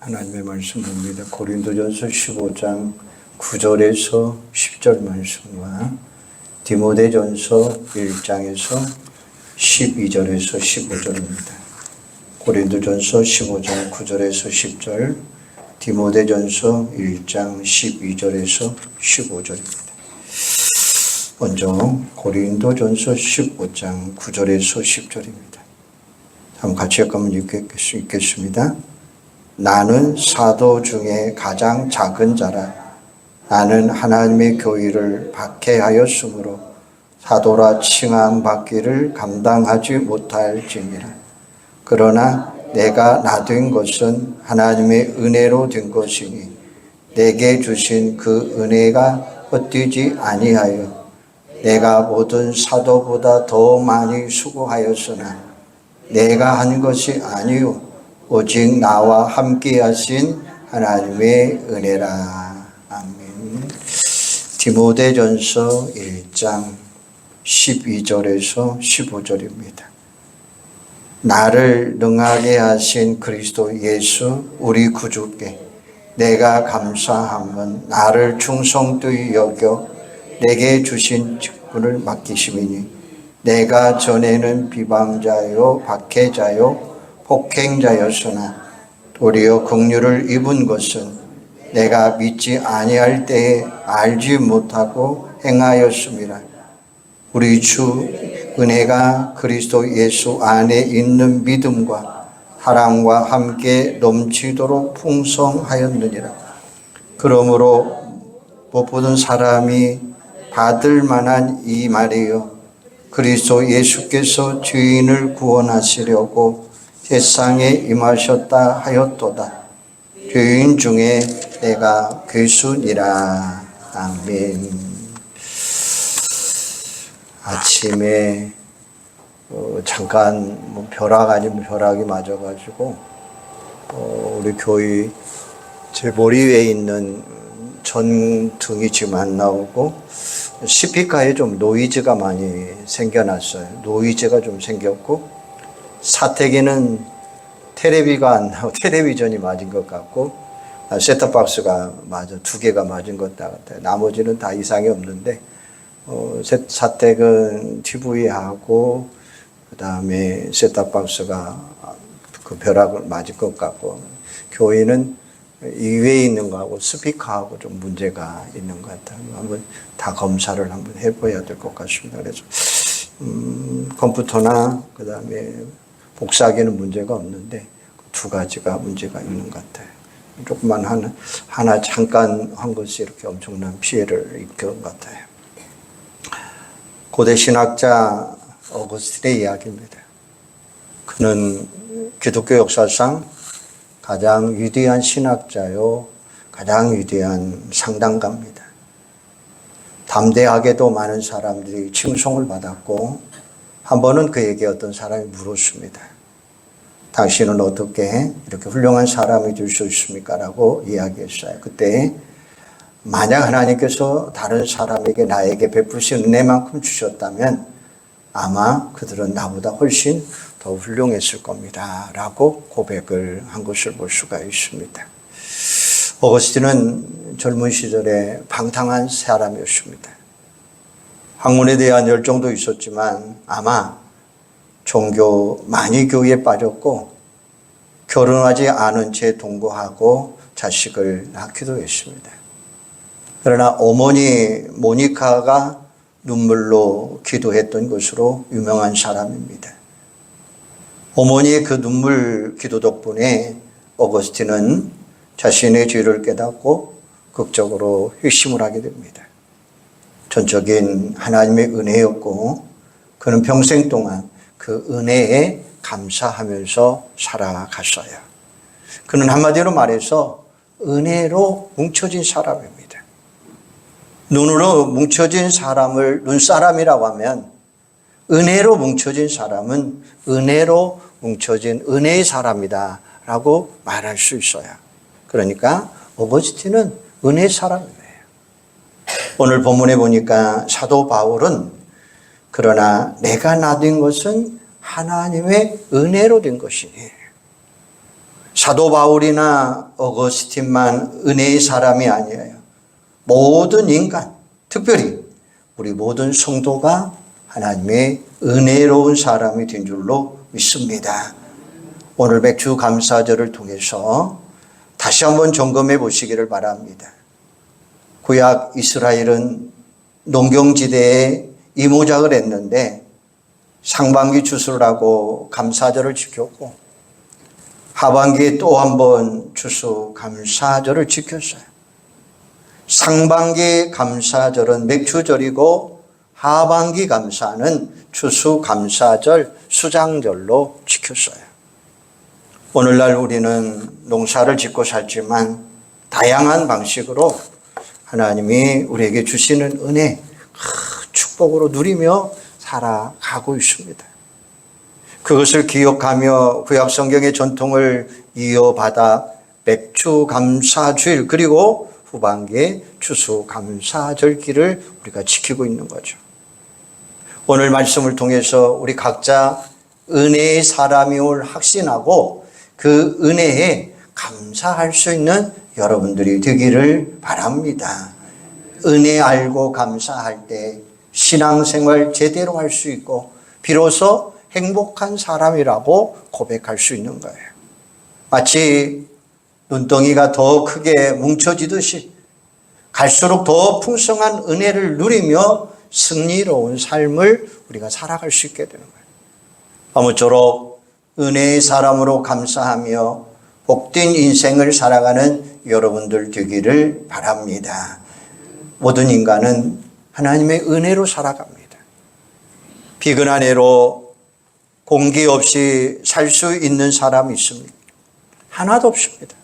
하나님의 말씀 봅니다. 고린도전서 15장 9절에서 10절 말씀과 디모데전서 1장에서 12절에서 15절입니다. 고린도전서 15장 9절에서 10절, 디모데전서 1장 12절에서 15절입니다. 먼저 고린도전서 15장 9절에서 10절입니다. 한번 같이 한번 읽겠습니다. 나는 사도 중에 가장 작은 자라. 나는 하나님의 교회를 박해하였으므로 사도라 칭함 받기를 감당하지 못할지니라. 그러나 내가 나된 것은 하나님의 은혜로 된 것이니 내게 주신 그 은혜가 헛되지 아니하여 내가 모든 사도보다 더 많이 수고하였으나 내가 한 것이 아니요 오직 나와 함께 하신 하나님의 은혜라. 아멘. 디모데전서 1장 12절에서 15절입니다. 나를 능하게 하신 그리스도 예수 우리 구주께 내가 감사함은 나를 충성되이 여겨 내게 주신 직분을 맡기심이니 내가 전에는 비방자요 박해자요 폭행자였으나 도리어 긍휼을 입은 것은 내가 믿지 아니할 때에 알지 못하고 행하였음이라. 우리 주 은혜가 그리스도 예수 안에 있는 믿음과 사랑과 함께 넘치도록 풍성하였느니라. 그러므로 못 보던 사람이 받을 만한 이 말이요 그리스도 예수께서 죄인을 구원하시려고 세상에 임하셨다 하였도다. 죄인 중에 내가 괴순이라. 아멘. 아침에 잠깐 벼락 아니면 벼락이 맞아가지고 우리 교회 제 머리 위에 있는 전등이 지금 안 나오고 스피커에 좀 노이즈가 많이 생겨났어요. 노이즈가 좀 생겼고 사택에는 텔레비가 안 나오고 텔레비전이 맞은 것 같고 셋톱박스가 맞아 2개가 맞은 것 같아요. 나머지는 다 이상이 없는데 사택은 TV하고 그 다음에 셋톱박스가 그 벼락을 맞을 것 같고 교회는 이외에 있는 거하고 스피커하고 좀 문제가 있는 것 같아요. 한번 다 검사를 한번 해봐야 될 것 같습니다. 그래서 컴퓨터나 그 다음에 복사기는 문제가 없는데 2가지가 문제가 있는 것 같아요. 조금만 하나 잠깐 한 것이 이렇게 엄청난 피해를 입은 것 같아요. 고대 신학자 어거스틴의 이야기입니다. 그는 기독교 역사상 가장 위대한 신학자요, 가장 위대한 상담가입니다. 담대하게도 많은 사람들이 칭송을 받았고 한 번은 그에게 어떤 사람이 물었습니다. 당신은 어떻게 이렇게 훌륭한 사람이 될 수 있습니까? 라고 이야기했어요. 그때 만약 하나님께서 다른 사람에게 나에게 베푸신 은혜만큼 주셨다면 아마 그들은 나보다 훨씬 더 훌륭했을 겁니다. 라고 고백을 한 것을 볼 수가 있습니다. 어거스틴은 젊은 시절에 방탕한 사람이었습니다. 학문에 대한 열정도 있었지만 아마 많이 교회에 빠졌고 결혼하지 않은 채 동거하고 자식을 낳기도 했습니다. 그러나 어머니 모니카가 눈물로 기도했던 것으로 유명한 사람입니다. 어머니의 그 눈물 기도 덕분에 어거스틴은 자신의 죄를 깨닫고 극적으로 회심을 하게 됩니다. 전적인 하나님의 은혜였고 그는 평생 동안 그 은혜에 감사하면서 살아갔어요. 그는 한마디로 말해서 은혜로 뭉쳐진 사람입니다. 눈으로 뭉쳐진 사람을 눈사람이라고 하면 은혜로 뭉쳐진 사람은 은혜로 뭉쳐진 은혜의 사람이다 라고 말할 수 있어요. 그러니까 어거스틴은 은혜의 사람이에요. 오늘 본문에 보니까 사도 바울은 그러나 내가 나된 것은 하나님의 은혜로 된 것이니 사도 바울이나 어거스틴만 은혜의 사람이 아니에요. 모든 인간, 특별히 우리 모든 성도가 하나님의 은혜로운 사람이 된 줄로 믿습니다. 오늘 맥주 감사절을 통해서 다시 한번 점검해 보시기를 바랍니다. 구약 이스라엘은 농경지대에 이모작을 했는데 상반기 추수라고 감사절을 지켰고 하반기에 또 한 번 추수 감사절을 지켰어요. 상반기 감사절은 맥주절이고 하반기 감사는 추수 감사절 수장절로 지켰어요. 오늘날 우리는 농사를 짓고 살지만 다양한 방식으로 하나님이 우리에게 주시는 은혜, 축복으로 누리며 살아가고 있습니다. 그것을 기억하며 구약 성경의 전통을 이어받아 맥주 감사주일 그리고 후반기에 추수 감사절기를 우리가 지키고 있는 거죠. 오늘 말씀을 통해서 우리 각자 은혜의 사람임을 확신하고 그 은혜에 감사할 수 있는 여러분들이 되기를 바랍니다. 은혜 알고 감사할 때 신앙생활 제대로 할 수 있고 비로소 행복한 사람이라고 고백할 수 있는 거예요. 마치 눈덩이가 더 크게 뭉쳐지듯이 갈수록 더 풍성한 은혜를 누리며 승리로운 삶을 우리가 살아갈 수 있게 되는 거예요. 아무쪼록 은혜의 사람으로 감사하며 복된 인생을 살아가는 여러분들 되기를 바랍니다. 모든 인간은 하나님의 은혜로 살아갑니다. 비근한 해로 공기 없이 살 수 있는 사람이 있습니까? 하나도 없습니다.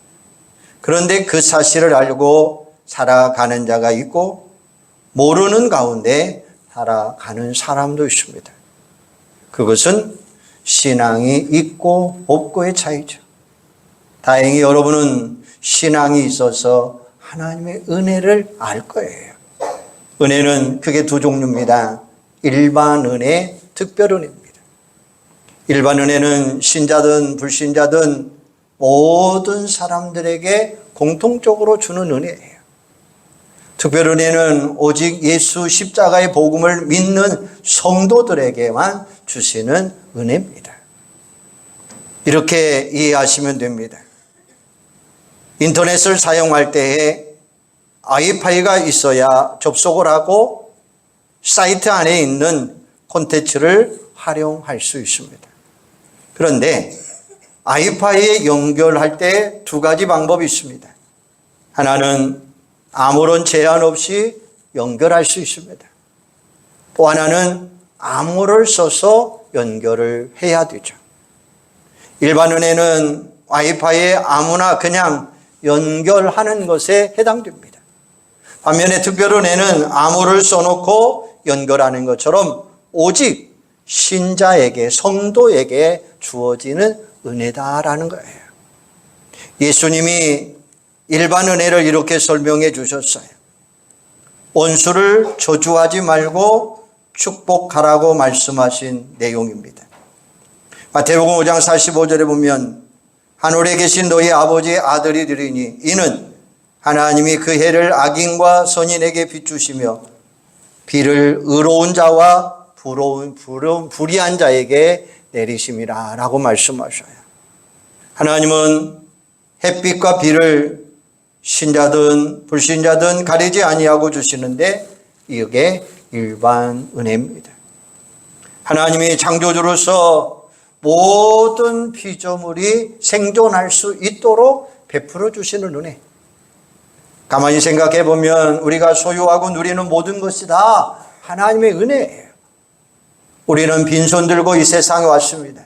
그런데 그 사실을 알고 살아가는 자가 있고 모르는 가운데 살아가는 사람도 있습니다. 그것은 신앙이 있고 없고의 차이죠. 다행히 여러분은 신앙이 있어서 하나님의 은혜를 알 거예요. 은혜는 크게 두 종류입니다. 일반 은혜, 특별 은혜입니다. 일반 은혜는 신자든 불신자든 모든 사람들에게 공통적으로 주는 은혜예요. 특별 은혜는 오직 예수 십자가의 복음을 믿는 성도들에게만 주시는 은혜입니다. 이렇게 이해하시면 됩니다. 인터넷을 사용할 때에 와이파이가 있어야 접속을 하고 사이트 안에 있는 콘텐츠를 활용할 수 있습니다. 그런데 와이파이에 연결할 때 두 가지 방법이 있습니다. 하나는 아무런 제한 없이 연결할 수 있습니다. 또 하나는 암호를 써서 연결을 해야 되죠. 일반 은혜는 와이파이에 아무나 그냥 연결하는 것에 해당됩니다. 반면에 특별 은혜는 암호를 써놓고 연결하는 것처럼 오직 신자에게, 성도에게 주어지는 은혜다라는 거예요. 예수님이 일반 은혜를 이렇게 설명해 주셨어요. 원수를 저주하지 말고 축복하라고 말씀하신 내용입니다. 마태복음 5장 45절에 보면 하늘에 계신 너희 아버지의 아들이 되리니 이는 하나님이 그 해를 악인과 선인에게 비추시며 비를 의로운 자와 불의한 자에게 내리심이라 라고 말씀하셔요. 하나님은 햇빛과 비를 신자든 불신자든 가리지 아니하고 주시는데 이게 일반 은혜입니다. 하나님이 창조주로서 모든 피조물이 생존할 수 있도록 베풀어 주시는 은혜. 가만히 생각해 보면 우리가 소유하고 누리는 모든 것이 다 하나님의 은혜예요. 우리는 빈손 들고 이 세상에 왔습니다.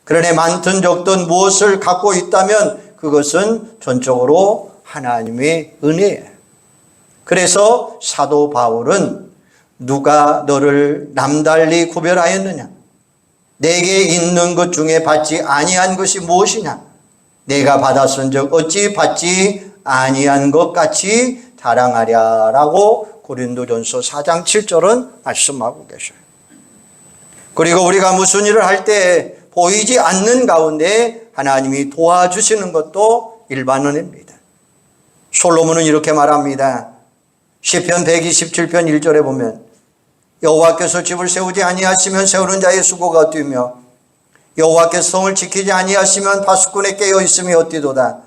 그러나 많든 적든 무엇을 갖고 있다면 그것은 전적으로 하나님의 은혜예요. 그래서 사도 바울은 누가 너를 남달리 구별하였느냐? 내게 있는 것 중에 받지 아니한 것이 무엇이냐? 내가 받았은즉 어찌 받지 아니한 것 같이 자랑하랴라고 고린도전서 4장 7절은 말씀하고 계셔요. 그리고 우리가 무슨 일을 할 때 보이지 않는 가운데 하나님이 도와주시는 것도 일반 은혜입니다. 솔로몬은 이렇게 말합니다. 시편 127편 1절에 보면 여호와께서 집을 세우지 아니하시면 세우는 자의 수고가 어디며 여호와께서 성을 지키지 아니하시면 파수꾼에 깨어 있음이 어디도다.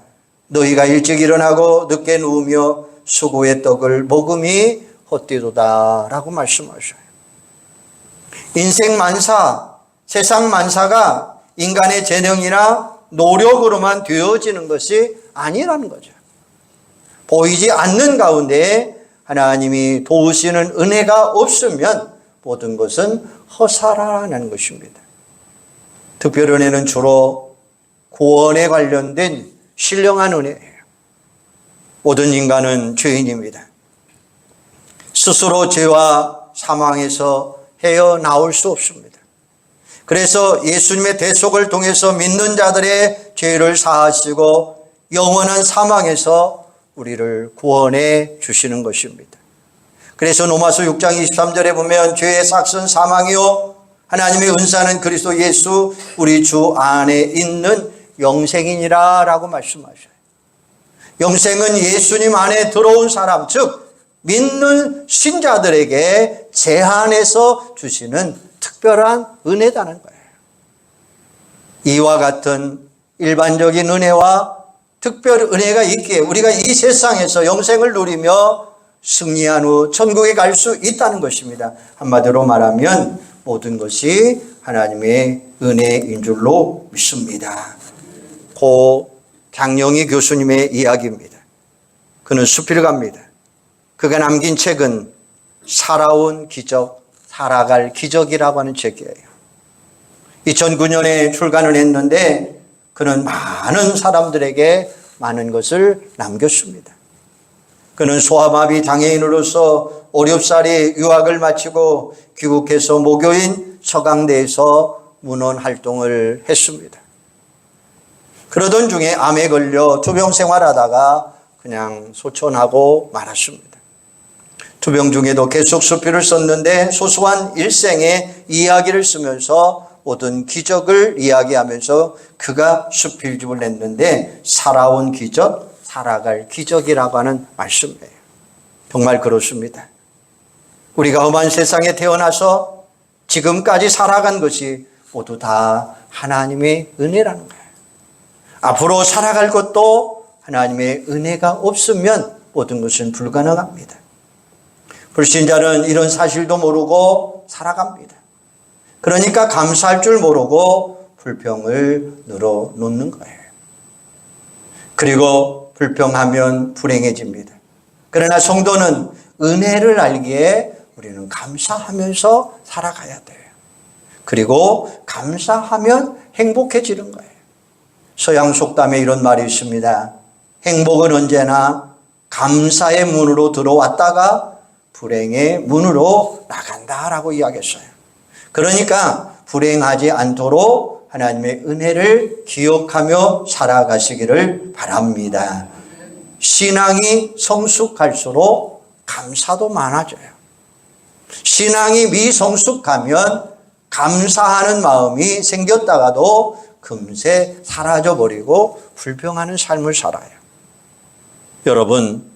너희가 일찍 일어나고 늦게 누우며 수고의 떡을 먹음이 헛되도다 라고 말씀하셔요. 인생 만사, 세상 만사가 인간의 재능이나 노력으로만 되어지는 것이 아니라는 거죠. 보이지 않는 가운데 하나님이 도우시는 은혜가 없으면 모든 것은 허사라는 것입니다. 특별은혜는 주로 구원에 관련된 신령한 은혜예요. 모든 인간은 죄인입니다. 스스로 죄와 사망에서 헤어나올 수 없습니다. 그래서 예수님의 대속을 통해서 믿는 자들의 죄를 사하시고 영원한 사망에서 우리를 구원해 주시는 것입니다. 그래서 로마서 6장 23절에 보면 죄의 삭은 사망이요 하나님의 은사는 그리스도 예수 우리 주 안에 있는 영생이니라 라고 말씀하셔요. 영생은 예수님 안에 들어온 사람, 즉 믿는 신자들에게 제한해서 주시는 특별한 은혜다는 거예요. 이와 같은 일반적인 은혜와 특별 은혜가 있기에 우리가 이 세상에서 영생을 누리며 승리한 후 천국에 갈 수 있다는 것입니다. 한마디로 말하면 모든 것이 하나님의 은혜인 줄로 믿습니다. 고 장영희 교수님의 이야기입니다. 그는 수필 갑니다. 그가 남긴 책은 살아온 기적, 살아갈 기적이라고 하는 책이에요. 2009년에 출간을 했는데 그는 많은 사람들에게 많은 것을 남겼습니다. 그는 소아마비 장애인으로서 어렵사리 유학을 마치고 귀국해서 모교인 서강대에서 문헌 활동을 했습니다. 그러던 중에 암에 걸려 투병 생활하다가 그냥 소천하고 말았습니다. 투병 중에도 계속 수필을 썼는데 소소한 일생의 이야기를 쓰면서 모든 기적을 이야기하면서 그가 수필집을 냈는데 살아온 기적, 살아갈 기적이라고 하는 말씀이에요. 정말 그렇습니다. 우리가 험한 세상에 태어나서 지금까지 살아간 것이 모두 다 하나님의 은혜라는 거예요. 앞으로 살아갈 것도 하나님의 은혜가 없으면 모든 것은 불가능합니다. 불신자는 이런 사실도 모르고 살아갑니다. 그러니까 감사할 줄 모르고 불평을 늘어놓는 거예요. 그리고 불평하면 불행해집니다. 그러나 성도는 은혜를 알기에 우리는 감사하면서 살아가야 돼요. 그리고 감사하면 행복해지는 거예요. 서양 속담에 이런 말이 있습니다. 행복은 언제나 감사의 문으로 들어왔다가 불행의 문으로 나간다라고 이야기했어요. 그러니까 불행하지 않도록 하나님의 은혜를 기억하며 살아가시기를 바랍니다. 신앙이 성숙할수록 감사도 많아져요. 신앙이 미성숙하면 감사하는 마음이 생겼다가도 금세 사라져버리고 불평하는 삶을 살아요. 여러분,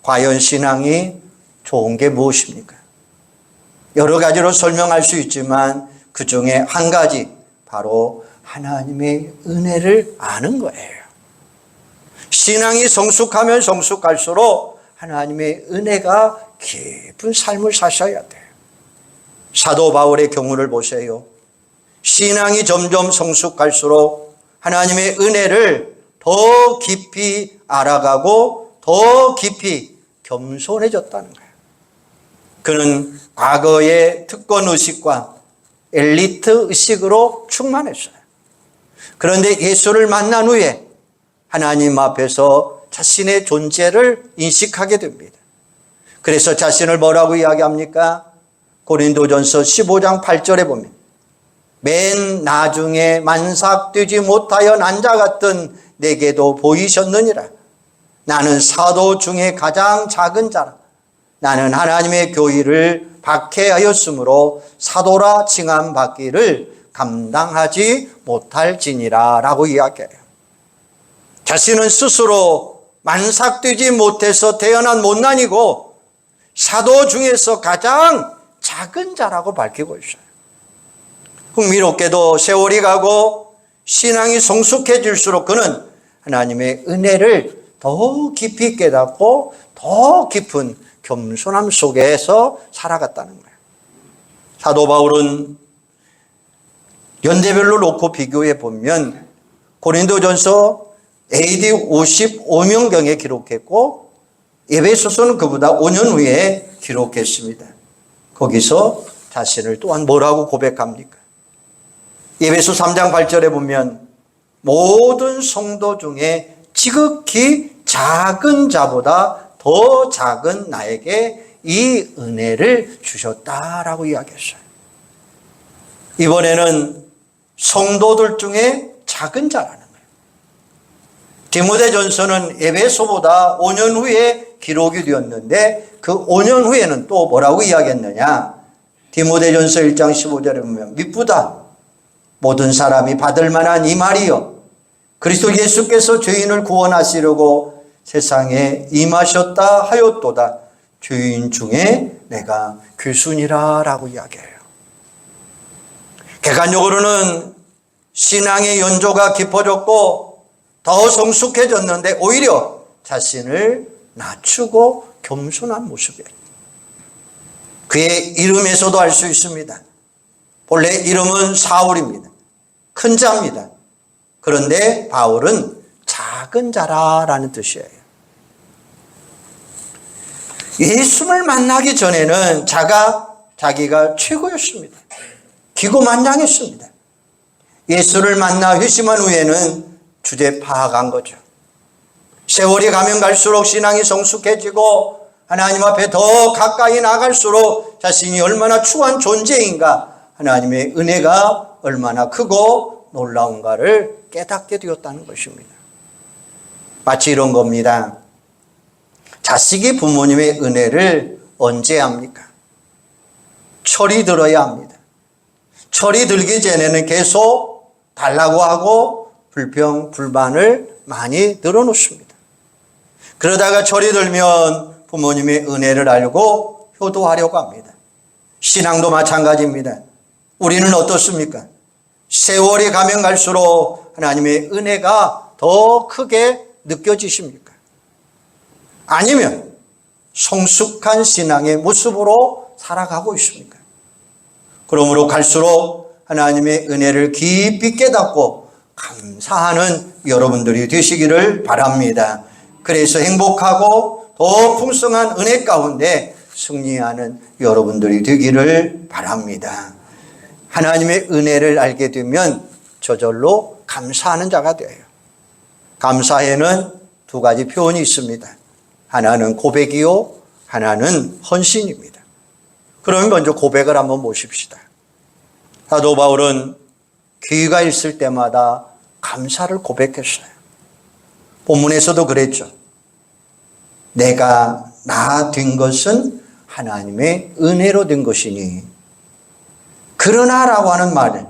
과연 신앙이 좋은 게 무엇입니까? 여러 가지로 설명할 수 있지만 그 중에 한 가지, 바로 하나님의 은혜를 아는 거예요. 신앙이 성숙하면 성숙할수록 하나님의 은혜가 깊은 삶을 사셔야 돼요. 사도 바울의 경우를 보세요. 신앙이 점점 성숙할수록 하나님의 은혜를 더 깊이 알아가고 더 깊이 겸손해졌다는 거예요. 그는 과거의 특권의식과 엘리트의식으로 충만했어요. 그런데 예수를 만난 후에 하나님 앞에서 자신의 존재를 인식하게 됩니다. 그래서 자신을 뭐라고 이야기합니까? 고린도전서 15장 8절에 보면 맨 나중에 만삭되지 못하여 난 자 같은 내게도 보이셨느니라. 나는 사도 중에 가장 작은 자라. 나는 하나님의 교의를 박해하였으므로 사도라 칭함받기를 감당하지 못할지니라 라고 이야기해요. 자신은 스스로 만삭되지 못해서 태어난 못난이고 사도 중에서 가장 작은 자라고 밝히고 있어요. 흥미롭게도 세월이 가고 신앙이 성숙해질수록 그는 하나님의 은혜를 더 깊이 깨닫고 더 깊은 겸손함 속에서 살아갔다는 거예요. 사도 바울은 연대별로 놓고 비교해 보면 고린도전서 AD 55년경에 기록했고 에베소서는 그보다 5년 후에 기록했습니다. 거기서 자신을 또한 뭐라고 고백합니까? 에베소 3장 8절에 보면 모든 성도 중에 지극히 작은 자보다 더 작은 나에게 이 은혜를 주셨다라고 이야기했어요. 이번에는 성도들 중에 작은 자라는 거예요. 디모데전서는 에베소보다 5년 후에 기록이 되었는데 그 5년 후에는 또 뭐라고 이야기했느냐? 디모데전서 1장 15절에 보면 미쁘다 모든 사람이 받을 만한 이 말이요 그리스도 예수께서 죄인을 구원하시려고 세상에 임하셨다 하였도다 죄인 중에 내가 귀순이라 라고 이야기해요. 객관적으로는 신앙의 연조가 깊어졌고 더 성숙해졌는데 오히려 자신을 낮추고 겸손한 모습이에요. 그의 이름에서도 알 수 있습니다. 본래 이름은 사울입니다. 큰 자입니다. 그런데 바울은 작은 자라라는 뜻이에요. 예수를 만나기 전에는 자기가 최고였습니다. 기고만장했습니다. 예수를 만나 회심한 후에는 주제 파악한 거죠. 세월이 가면 갈수록 신앙이 성숙해지고 하나님 앞에 더 가까이 나갈수록 자신이 얼마나 추한 존재인가, 하나님의 은혜가 얼마나 크고 놀라운가를 깨닫게 되었다는 것입니다. 마치 이런 겁니다. 자식이 부모님의 은혜를 언제 합니까? 철이 들어야 합니다. 철이 들기 전에는 계속 달라고 하고 불평, 불만을 많이 늘어놓습니다. 그러다가 철이 들면 부모님의 은혜를 알고 효도하려고 합니다. 신앙도 마찬가지입니다. 우리는 어떻습니까? 세월이 가면 갈수록 하나님의 은혜가 더 크게 느껴지십니까? 아니면 성숙한 신앙의 모습으로 살아가고 있습니까? 그러므로 갈수록 하나님의 은혜를 깊이 깨닫고 감사하는 여러분들이 되시기를 바랍니다. 그래서 행복하고 더 풍성한 은혜 가운데 승리하는 여러분들이 되기를 바랍니다. 하나님의 은혜를 알게 되면 저절로 감사하는 자가 돼요. 감사에는 두 가지 표현이 있습니다. 하나는 고백이요, 하나는 헌신입니다. 그러면 먼저 고백을 한번 보십시다. 사도 바울은 기회가 있을 때마다 감사를 고백했어요. 본문에서도 그랬죠. 내가 나 된 것은 하나님의 은혜로 된 것이니. 그러나라고 하는 말은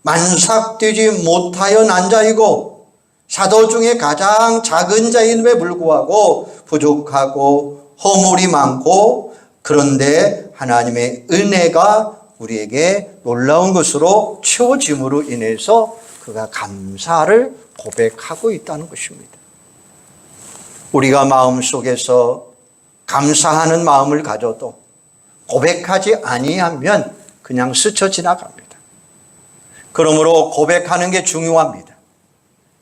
만삭되지 못하여 난 자이고 사도 중에 가장 작은 자임에 불구하고 부족하고 허물이 많고 그런데 하나님의 은혜가 우리에게 놀라운 것으로 채워짐으로 인해서 그가 감사를 고백하고 있다는 것입니다. 우리가 마음속에서 감사하는 마음을 가져도 고백하지 아니하면 그냥 스쳐 지나갑니다. 그러므로 고백하는 게 중요합니다.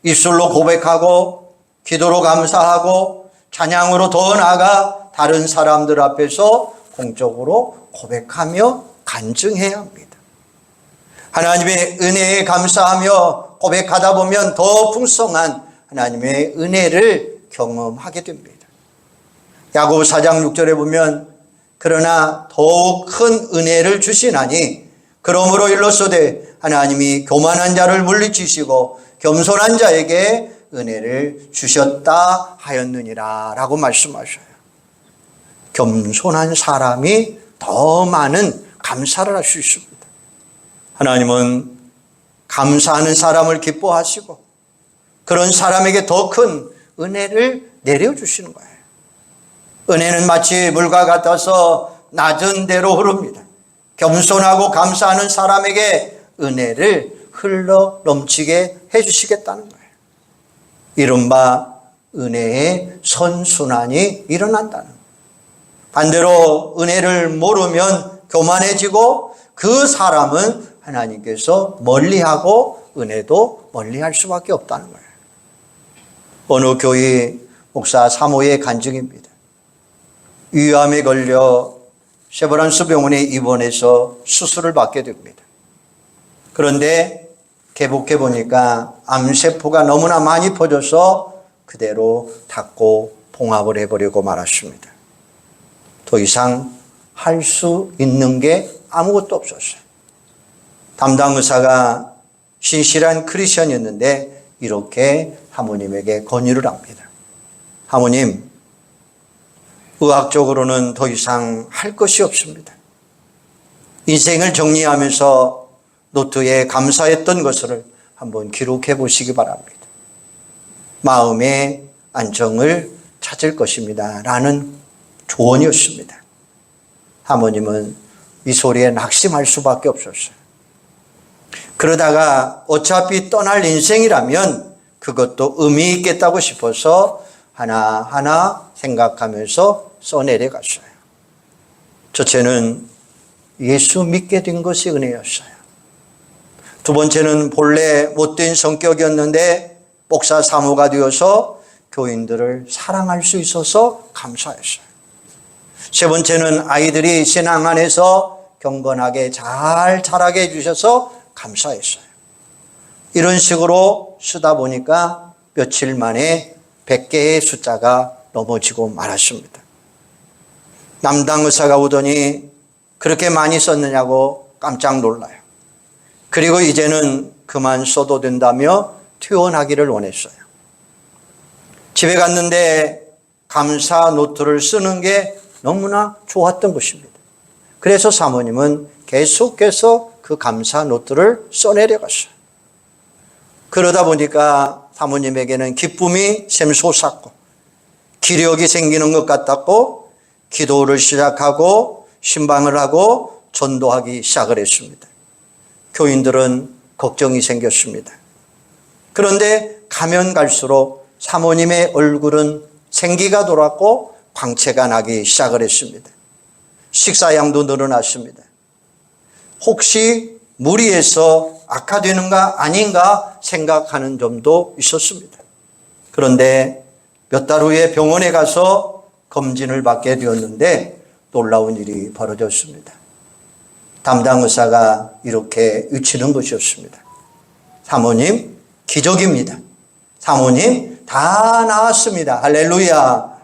입술로 고백하고 기도로 감사하고 찬양으로 더 나아가 다른 사람들 앞에서 공적으로 고백하며 간증해야 합니다. 하나님의 은혜에 감사하며 고백하다 보면 더 풍성한 하나님의 은혜를 경험하게 됩니다. 야고보 4장 6절에 보면 그러나 더욱 큰 은혜를 주시나니 그러므로 일러서되 하나님이 교만한 자를 물리치시고 겸손한 자에게 은혜를 주셨다 하였느니라 라고 말씀하셔요. 겸손한 사람이 더 많은 감사를 할 수 있습니다. 하나님은 감사하는 사람을 기뻐하시고 그런 사람에게 더 큰 은혜를 내려주시는 거예요. 은혜는 마치 물과 같아서 낮은 데로 흐릅니다. 겸손하고 감사하는 사람에게 은혜를 흘러 넘치게 해주시겠다는 거예요. 이른바 은혜의 선순환이 일어난다는 거예요. 반대로 은혜를 모르면 교만해지고 그 사람은 하나님께서 멀리하고 은혜도 멀리할 수밖에 없다는 거예요. 어느 교회 목사 사모의 간증입니다. 위암에 걸려 세브란스 병원에 입원해서 수술을 받게 됩니다. 그런데 개복해 보니까 암세포가 너무나 많이 퍼져서 그대로 닫고 봉합을 해버리고 말았습니다. 더 이상 할 수 있는 게 아무것도 없었어요. 담당 의사가 신실한 크리스천이었는데 이렇게 사모님에게 건의를 합니다. 사모님, 의학적으로는 더 이상 할 것이 없습니다. 인생을 정리하면서 노트에 감사했던 것을 한번 기록해 보시기 바랍니다. 마음의 안정을 찾을 것입니다. 라는 조언이었습니다. 사모님은 이 소리에 낙심할 수밖에 없었어요. 그러다가 어차피 떠날 인생이라면 그것도 의미 있겠다고 싶어서 하나하나 생각하면서 써내려갔어요. 첫째는 예수 믿게 된 것이 은혜였어요. 두 번째는 본래 못된 성격이었는데 목사 사모가 되어서 교인들을 사랑할 수 있어서 감사했어요. 세 번째는 아이들이 신앙 안에서 경건하게 잘 자라게 해주셔서 감사했어요. 이런 식으로 쓰다 보니까 며칠 만에 100개의 숫자가 넘어지고 말았습니다. 담당 의사가 오더니 그렇게 많이 썼느냐고 깜짝 놀라요. 그리고 이제는 그만 써도 된다며 퇴원하기를 원했어요. 집에 갔는데 감사 노트를 쓰는 게 너무나 좋았던 것입니다. 그래서 사모님은 계속해서 그 감사 노트를 써내려갔어요. 그러다 보니까 사모님에게는 기쁨이 샘솟았고 기력이 생기는 것 같았고 기도를 시작하고 신방을 하고 전도하기 시작을 했습니다. 교인들은 걱정이 생겼습니다. 그런데 가면 갈수록 사모님의 얼굴은 생기가 돌았고 광채가 나기 시작을 했습니다. 식사량도 늘어났습니다. 혹시 무리해서 악화되는가 아닌가 생각하는 점도 있었습니다. 그런데 몇 달 후에 병원에 가서 검진을 받게 되었는데 놀라운 일이 벌어졌습니다. 담당 의사가 이렇게 외치는 것이었습니다. 사모님, 기적입니다. 사모님, 다 나았습니다. 할렐루야.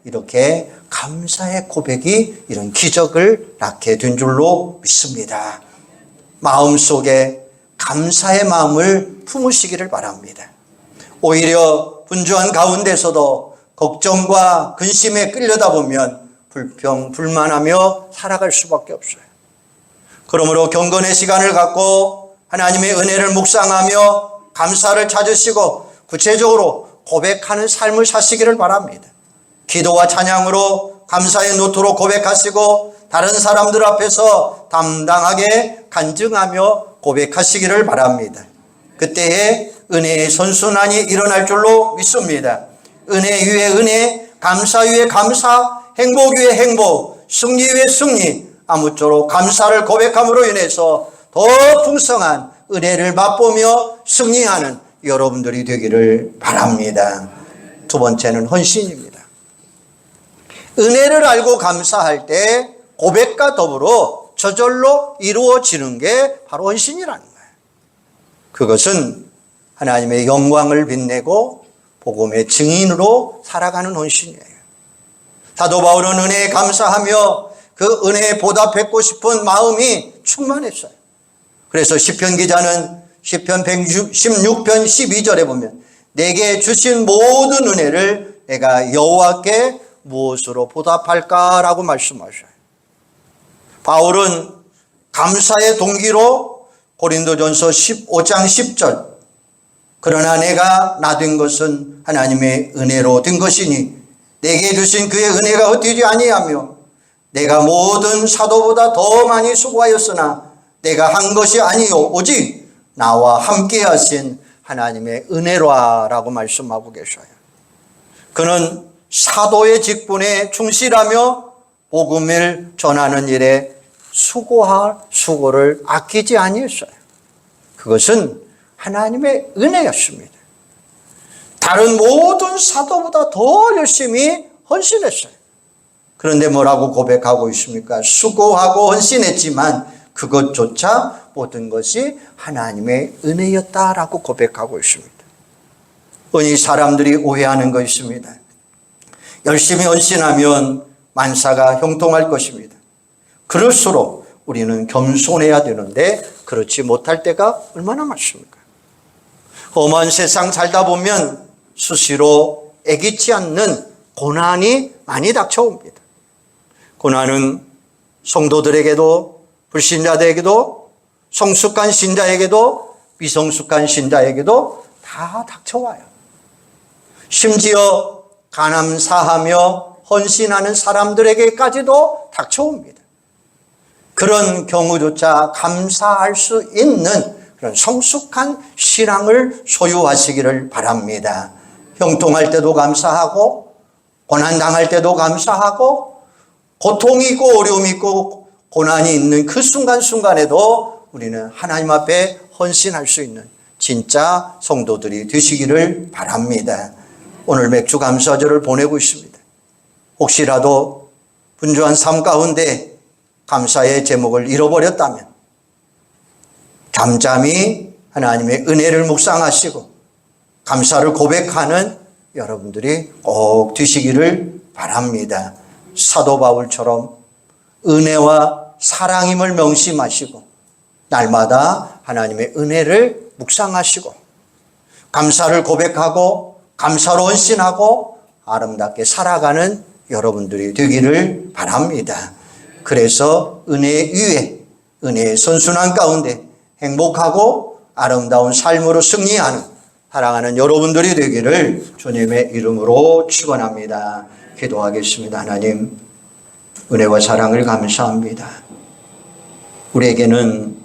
이렇게 감사의 고백이 이런 기적을 낳게 된 줄로 믿습니다. 마음속에 감사의 마음을 품으시기를 바랍니다. 오히려 분주한 가운데서도 걱정과 근심에 끌려다 보면 불평, 불만하며 살아갈 수밖에 없어요. 그러므로 경건의 시간을 갖고 하나님의 은혜를 묵상하며 감사를 찾으시고 구체적으로 고백하는 삶을 사시기를 바랍니다. 기도와 찬양으로 감사의 노트로 고백하시고 다른 사람들 앞에서 담당하게 간증하며 고백하시기를 바랍니다. 그때에 은혜의 선순환이 일어날 줄로 믿습니다. 은혜 위에 은혜, 감사 위에 감사, 행복 위에 행복, 승리 위에 승리, 아무쪼록 감사를 고백함으로 인해서 더 풍성한 은혜를 맛보며 승리하는 여러분들이 되기를 바랍니다. 두 번째는 헌신입니다. 은혜를 알고 감사할 때 고백과 더불어 저절로 이루어지는 게 바로 헌신이라는 거예요. 그것은 하나님의 영광을 빛내고 복음의 증인으로 살아가는 헌신이에요. 사도 바울은 은혜에 감사하며 그 은혜에 보답받고 싶은 마음이 충만했어요. 그래서 시편 기자는 시편 116편 12절에 보면 내게 주신 모든 은혜를 내가 여호와께 무엇으로 보답할까라고 말씀하셔요. 바울은 감사의 동기로 고린도전서 15장 10절. 그러나 내가 나된 것은 하나님의 은혜로 된 것이니 내게 주신 그의 은혜가 헛되지 아니하며 내가 모든 사도보다 더 많이 수고하였으나 내가 한 것이 아니요 오직 나와 함께 하신 하나님의 은혜로라고 말씀하고 계셔요. 그는 사도의 직분에 충실하며 복음을 전하는 일에 수고할 수고를 아끼지 아니했어요. 그것은 하나님의 은혜였습니다. 다른 모든 사도보다 더 열심히 헌신했어요. 그런데 뭐라고 고백하고 있습니까? 수고하고 헌신했지만 그것조차 모든 것이 하나님의 은혜였다라고 고백하고 있습니다. 흔히 사람들이 오해하는 거 있습니다. 열심히 헌신하면 만사가 형통할 것입니다. 그럴수록 우리는 겸손해야 되는데 그렇지 못할 때가 얼마나 많습니까? 험한 세상 살다 보면 수시로 애기치 않는 고난이 많이 닥쳐옵니다. 고난은 성도들에게도 불신자들에게도 성숙한 신자에게도 미성숙한 신자에게도 다 닥쳐와요. 심지어 감사하며 헌신하는 사람들에게까지도 닥쳐옵니다. 그런 경우조차 감사할 수 있는 그런 성숙한 신앙을 소유하시기를 바랍니다. 형통할 때도 감사하고 고난당할 때도 감사하고 고통이 있고 어려움이 있고 고난이 있는 그 순간순간에도 우리는 하나님 앞에 헌신할 수 있는 진짜 성도들이 되시기를 바랍니다. 오늘 맥주 감사절을 보내고 있습니다. 혹시라도 분주한 삶 가운데 감사의 제목을 잃어버렸다면 잠잠히 하나님의 은혜를 묵상하시고 감사를 고백하는 여러분들이 꼭 되시기를 바랍니다. 사도 바울처럼 은혜와 사랑임을 명심하시고 날마다 하나님의 은혜를 묵상하시고 감사를 고백하고 감사로 헌신하고 아름답게 살아가는 여러분들이 되기를 바랍니다. 그래서 은혜 위에 은혜의 선순환 가운데 행복하고 아름다운 삶으로 승리하는 사랑하는 여러분들이 되기를 주님의 이름으로 축원합니다. 기도하겠습니다. 하나님, 은혜와 사랑을 감사합니다. 우리에게는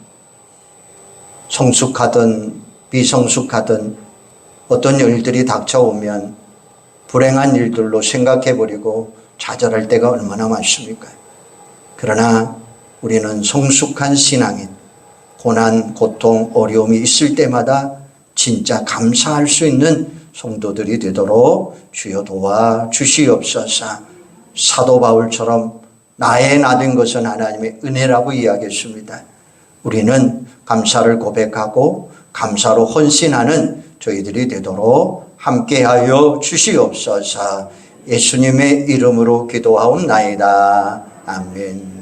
성숙하든 비성숙하든 어떤 일들이 닥쳐오면 불행한 일들로 생각해버리고 좌절할 때가 얼마나 많습니까? 그러나 우리는 성숙한 신앙인, 고난, 고통, 어려움이 있을 때마다 진짜 감사할 수 있는 성도들이 되도록 주여 도와 주시옵소서. 사도 바울처럼 나의 나된 것은 하나님의 은혜라고 이야기했습니다. 우리는 감사를 고백하고 감사로 헌신하는 저희들이 되도록 함께하여 주시옵소서. 예수님의 이름으로 기도하옵나이다. 아멘.